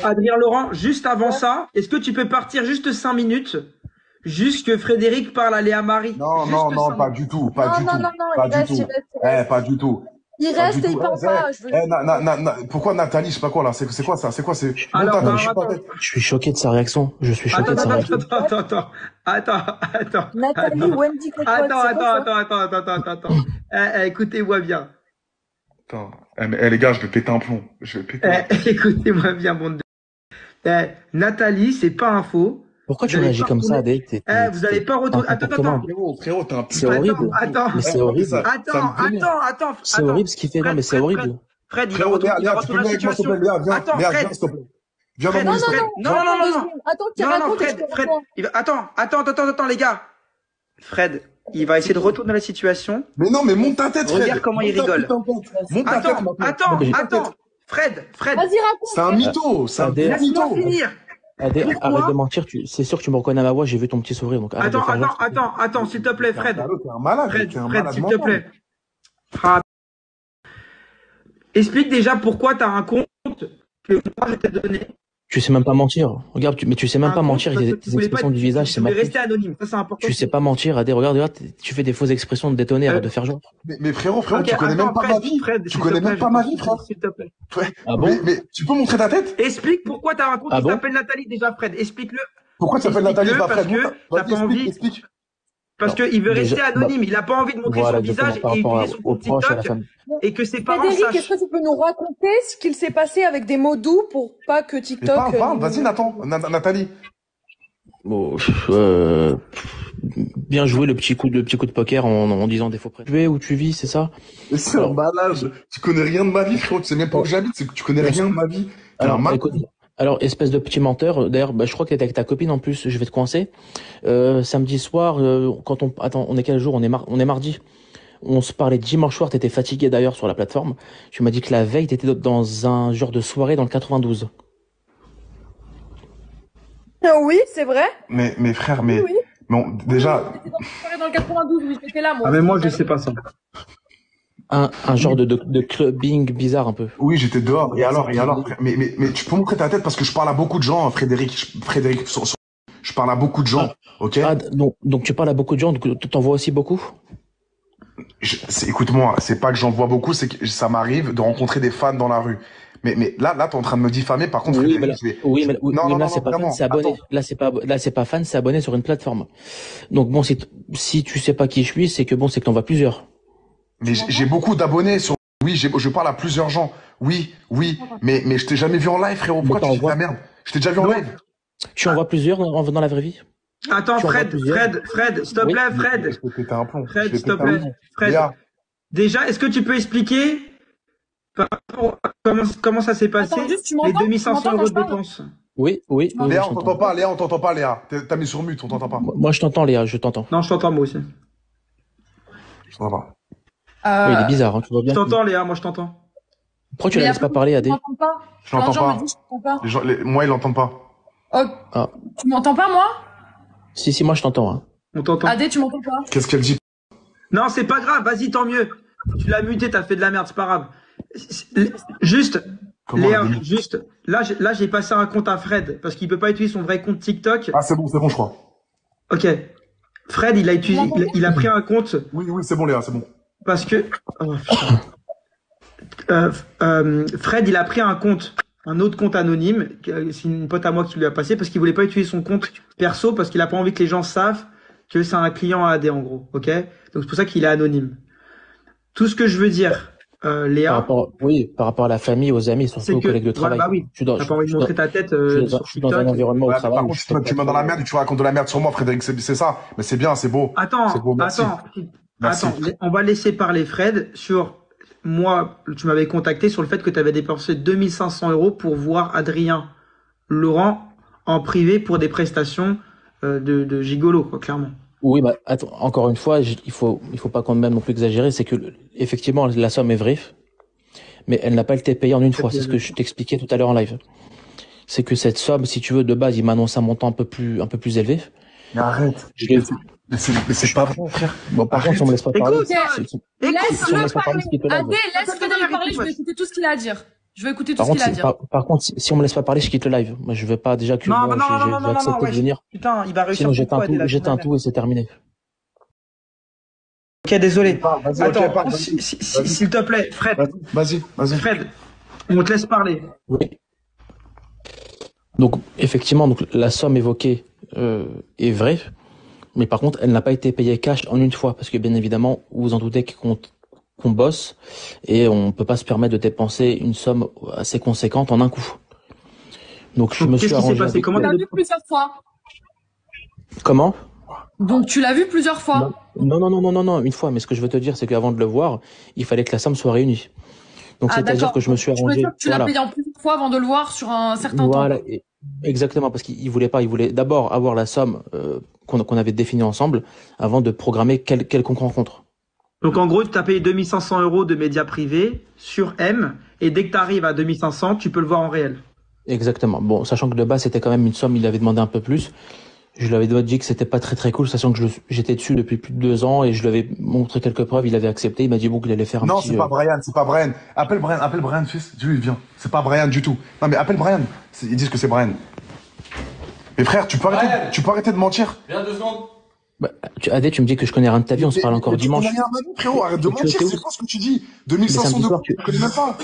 Adrien Laurent, juste avant ça, est-ce que tu peux partir juste 5 minutes? Juste que Frédéric parle à Léa Marie. Non, Juste non, non, 5 pas minutes. du tout, pas Non, du non, tout, non, non, pas il du reste, il tout. reste, il reste. Pas du tout. Il Pas du reste et tout. il parle pas. Je veux juste... Pourquoi Nathalie, je sais pas quoi là, c'est quoi ça? C'est quoi? C'est monte Alors, ta tête, alors, je suis pas attends. tête. Je suis choqué de sa réaction. Je suis choqué Attends, de sa réaction. attends. Nathalie, Wendy Cocotte, Attends, c'est quoi ça? attends. Écoutez-moi bien. Attends, les gars, je vais péter un plomb. Je vais péter un plomb. Écoutez-moi bien, bande de... Nathalie, c'est pas un faux. Pourquoi tu Vous allez réagis pas comme ça, retourner- Adé? Vous allez pas retourner... Attends. Frérot, t'es un C'est horrible. Attends. Mais c'est horrible. Attends. C'est horrible ce qu'il fait. Non, mais c'est horrible. Fred, il va Frérot, retourner Léa, tu peux venir avec moi, s'il te plaît, Léa, viens, Attends, Léa, Fred. viens, s'il te plaît. Viens dans Fred, mon Non, histoire. non. Attends qu'il raconte et je te Fred. reprends. Attends, les gars. Fred, il va essayer de retourner la situation. Mais monte ta tête, Fred. Regarde comment il rigole. Monte ta tête, maintenant. Attends. Fred. Vas-y, raconte. C'est un mytho, c'est un Adé, Laisse-moi mytho. finir. Adé, Pourquoi arrête de mentir. C'est sûr que tu me reconnais à ma voix. J'ai vu ton petit sourire. Donc arrête de faire genre. Attends, s'il te plaît, Fred. T'es un malade, t'es un Fred, malade s'il te mental. plaît. Ah. Explique déjà pourquoi t'as un compte que moi je t'ai donné. Tu sais même pas mentir. Regarde, mais tu sais même pas mentir. Parce que Tes tu voulais expressions pas- du visage, tu c'est voulais marqué. rester anonyme. Ça, c'est important. Tu sais pas mentir, Adé. Regarde, tu fais des fausses expressions de détonner, arrête de faire genre. Mais frérot, Ok, tu connais attends, même pas Fred, ma vie. Fred, Tu s'il connais te plaît, même pas ma vie, frère. S'il te plaît. Ouais. Ah bon? Mais tu peux montrer ta tête? Explique pourquoi t'as un compte Ah qui bon s'appelle Nathalie déjà, Fred. Explique-le. Pourquoi tu t'appelles Nathalie? Explique-le, Bah, Fred, parce que t'as vas-y, pas envie. explique. Parce qu'il veut rester Déjà, anonyme. Il a pas envie de montrer Voilà, son visage exactement, par et rapport utiliser son aux compte proches et à la TikTok famille. et que ses parents Frédéric, sachent. est-ce que tu peux nous raconter ce qu'il s'est passé avec des mots doux pour pas que Mais TikTok... parle, vas-y, Nathan, Nathalie. Bon, bien joué le petit coup de poker en disant des faux prénoms. Tu es où tu vis, c'est ça? Mais c'est un malade. Tu connais rien de ma vie, frérot. Tu sais même pas où j'habite. C'est que tu connais rien de ma vie. T'es un Alors, malade. écoute, alors, espèce de petit menteur. D'ailleurs, je crois que t'étais avec ta copine en plus. Je vais te coincer. Samedi soir, attends, on est quel jour? On est mardi. On se parlait dimanche soir. T'étais fatigué d'ailleurs sur la plateforme. Tu m'as dit que la veille, t'étais dans un genre de soirée dans le 92. Oui, c'est vrai. Mais frère, mais Oui. bon, déjà, J'étais dans le 92, oui, j'étais là, moi. Ah, mais moi, je sais pas ça. Un genre de clubbing bizarre un peu. oui, j'étais dehors. Et alors, frère, mais tu peux montrer ta tête parce que je parle à beaucoup de gens, Frédéric. Je parle à beaucoup de gens, ok? Ah, donc tu parles à beaucoup de gens, donc t'en vois aussi beaucoup? Écoute-moi, c'est pas que j'en vois beaucoup, c'est que ça m'arrive de rencontrer des fans dans la rue. Mais là, t'es en train de me diffamer. Par contre, Oui, Frédéric, mais là, je vais- oui, mais, oui, non, mais non, là non, c'est pas vraiment. fan, c'est abonné. Attends. Là c'est pas fan, c'est abonné sur une plateforme. Donc bon, si tu sais pas qui je suis, c'est que t'en vois plusieurs. Mais j'ai beaucoup d'abonnés sur. Oui, je parle à plusieurs gens. Oui, mais je t'ai jamais vu en live, frérot. Pourquoi Mais tu dis de t'en la merde? Je t'ai déjà vu en live. Tu en vois plusieurs dans la vraie vie? Attends, Tu en vois Fred, plusieurs s'il te Oui. plaît, Fred. Je vais péter un plomb. Fred, Je vais s'il te péter un plaît. plomb. Fred. Léa, Déjà, est-ce que tu peux expliquer par rapport à comment ça s'est passé, Attends, juste, tu les m'entends 2500 quand euros je de parle dépenses? Oui, Léa, je on t'entends. t'entend pas. Léa, on t'entend pas, Léa. T'as mis sur mute, on t'entend pas. Moi je t'entends, Léa, je t'entends. Non, je t'entends moi aussi. Je t'entends pas. Oui, il est bizarre, hein, tu vois Je bien. t'entends, Léa, moi je t'entends. Pourquoi tu la laisses pas parler, Adé? Tu m'entends pas? Je l'entends Plein de gens pas. me disent, je t'entends pas. Moi, ils l'entendent pas. Oh, Ah. tu m'entends pas, moi? Si, moi je t'entends. Hein. On t'entend. Adé, tu m'entends pas? Qu'est-ce qu'elle dit? Non, c'est pas grave, vas-y, tant mieux. Tu l'as muté, t'as fait de la merde, c'est pas grave. Juste, Comment Léa, elle dit? juste, là, j'ai passé un compte à Fred, parce qu'il peut pas utiliser son vrai compte TikTok. Ah, c'est bon, je crois. Ok. Fred, il a pris un compte Oui, c'est bon, Léa, c'est bon. parce que, oh, putain. Fred, il a pris un autre compte anonyme, c'est une pote à moi qui lui a passé parce qu'il voulait pas utiliser son compte perso parce qu'il a pas envie que les gens savent que c'est un client AD en gros, ok? Donc c'est pour ça qu'il est anonyme. Tout ce que je veux dire, Léa, Par rapport à la famille, aux amis, c'est surtout aux que, collègues de travail. voilà, bah oui, t'as pas envie de montrer ta tête je sur suis dans un TikTok. environnement au Ouais, travail. par où contre, je peux tu pas mets dans la trop- merde et tu racontes de la merde sur moi, Frédéric, c'est ça. Mais c'est bien, c'est beau. C'est beau, merci. Merci. Attends, on va laisser parler Fred sur moi. Tu m'avais contacté sur le fait que tu avais dépensé 2500 euros pour voir Adrien Laurent en privé pour des prestations de gigolo, quoi, clairement. Oui, bah, attends, encore une fois, il faut pas quand même non plus exagérer, c'est que, effectivement, la somme est vraie, mais elle n'a pas été payée en une fois. C'est ce que je t'expliquais tout à l'heure en live. C'est que cette somme, si tu veux, de base, il m'annonce un montant un peu plus élevé. Mais arrête. Je l'ai- Mais c'est pas vrai, frère. Bon, par contre, si on me laisse pas parler, Écoute, si on me Laisse-le laisse pas parler, parler. ce qui te lave. Adé, laisse Frédéric parler, je vais écouter tout ce qu'il a à dire. Je vais écouter tout Par ce qu'il contre, a à dire. par contre, si on me laisse pas parler, je quitte le live. Moi, je veux pas déjà que Non, moi, non, non, non, non, j'ai non, non, non, accepté de wesh. venir. Putain, il va réussir Sinon, son coup à la j'éteins mère. tout et c'est terminé. Ok, désolé. Vas-y, Attends, ok, parle, vas-y. Vas-y. s'il te plaît, Fred, Vas-y. Fred, on te laisse parler. Oui. Donc, effectivement, donc, la somme évoquée est vraie, mais par contre, elle n'a pas été payée cash en une fois, parce que bien évidemment, vous vous en doutez qu'on bosse, et on peut pas se permettre de dépenser une somme assez conséquente en un coup. Donc, je Donc, me qu'est-ce suis qui s'est arrangé passé? avec... Comment Tu t'as l'as vu plusieurs fois. Comment? Donc tu l'as vu plusieurs fois. Non, une fois, mais ce que je veux te dire, c'est qu'avant de le voir, il fallait que la somme soit réunie. Donc, Ah c'est-à-dire d'accord. que je me suis Je veux arrangé, dire que tu l'as voilà. payé en plusieurs fois avant de le voir sur un certain temps. Voilà, exactement, parce qu'il voulait pas, il voulait d'abord avoir la somme qu'on avait définie ensemble avant de programmer quelconque rencontre. Donc en gros, tu t'as payé 2500 € de médias privés sur M, et dès que tu arrives à 2500, tu peux le voir en réel. Exactement. Bon, sachant que de base, c'était quand même une somme, il avait demandé un peu plus. Je lui avais dit que c'était pas très très cool, sachant que j'étais dessus depuis plus de 2 ans et je lui avais montré quelques preuves, il avait accepté, il m'a dit bon qu'il allait faire un Non, petit... c'est pas Brian. Appelle Brian, fils. Dis-lui, viens. C'est pas Brian du tout. Non, mais appelle Brian. Ils disent que c'est Brian. Mais frère, tu peux arrêter de mentir. Viens 2 secondes. Bah, Adé, tu me dis que je connais rien de ta vie, on se parle encore Mais dimanche. tu connais rien, frérot. Arrête de Mais tu mentir, étais où? c'est quoi ce que tu dis? Mais 2500 samedi euros, soir, tu connais même pas.